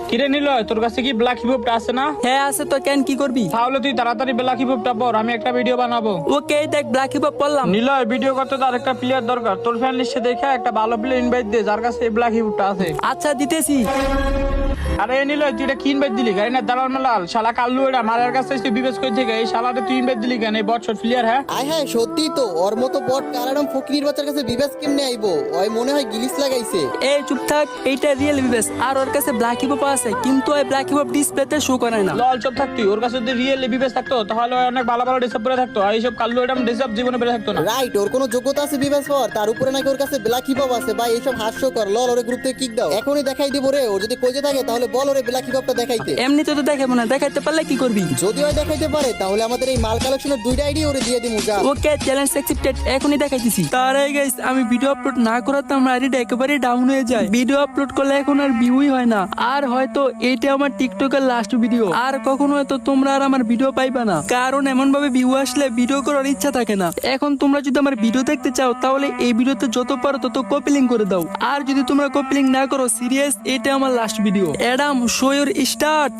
কিরে নিল তোর কাছে কি ব্ল্যাক হিপহপটা আছে না? হ্যাঁ আছে তো, কেন কি করবি? তাহলে তুই তাড়াতাড়ি ব্ল্যাক হিপহপটা পর, আমি একটা ভিডিও বানাবো। ওকে দেখ ব্ল্যাক হিপ পড়লাম। নিলয় ভিডিও করতে তো আরেকটা প্লেয়ার দরকার, তোর ফ্যান লিস্টে দেখে একটা ভালো প্লেয়ার ইনভাইট দে যার কাছে এই ব্ল্যাক হিপহপটা আছে। আচ্ছা দিতেছি। আরে নিলয় তুই এটা কি ইনভাইট দিলি? গাড়ি না দাঁড়াল মালাল শালা কাল্লু, এটা মারার কাছে তুই বিবেচ করে থেকে এই শালাটা তুই ইনভাইট দিলি কেন? এই বটশট প্লেয়ার হ্যাঁ? আয় হ্যাঁ সত্যি তো, ওর মতো বট কারাডম ফকির বাচ্চার কাছে বিবেস কেমনে আইবো? ওই মনে হয় গিলিস লাগাইছে। এই চুপ থাক, এইটা রিয়েল বিবেস। আর ওর কাছে ব্ল্যাক হিপ আছে, কিন্তু ওই ব্ল্যাক হিপ ডিসপ্লেতে শো করে না। লল চুপ থাকতি, ওর কাছে যদি রিয়েল বিবেচ থাকতো তাহলে ও অনেক ভালো ভালো ডিসাপ করে থাকতো, আর এইসব কাল্লু এটা ডিসাপ জীবনে বেড়ে থাকতো না। রাইট, ওর কোনো যোগ্যতা আছে বিবেস হওয়ার? তার উপরে নাকি ওর কাছে ব্ল্যাক হিপ আছে। ভাই এইসব হাস্যকর। লল ওরে গ্রুপ থেকে কিক দাও, এখনই দেখাই দিব রে। ও যদি কইতে থাকে তাহলে বল ওরে ব্ল্যাক হিপটা দেখাইতে। এমনিতে তো দেখাবো না, দেখাইতে পারলে কি করবি? যদি ওই দেখাইতে পারে তাহলে আমাদের এই মাল কালেকশনের দুইটা আইডি ওরে দিয়ে দিমু। যা ওকে চ্যালেঞ্জ অ্যাকসেপ্টেড, এখনই দেখাইতেছি। তার আগে গাইস আমি ভিডিও আপলোড না করাতে আমার আইডিটা একেবারে ডাউন হয়ে যায়। ভিডিও আপলোড করলে এখন আর ভিউই হয় না। আর হয়তো এইটা আমার টিকটকের লাস্ট ভিডিও, আর কখনো হয়তো তোমরা আর আমার ভিডিও পাইবা না, কারণ এমন ভাবে ভিউ আসলে ভিডিও করার ইচ্ছা থাকে না। এখন তোমরা যদি আমার ভিডিও দেখতে চাও তাহলে এই ভিডিওতে যত পারো তত কপি লিঙ্ক করে দাও। আর যদি তোমরা কপি লিঙ্ক না করো সিরিয়াস, এটা আমার last video. Adam show your start.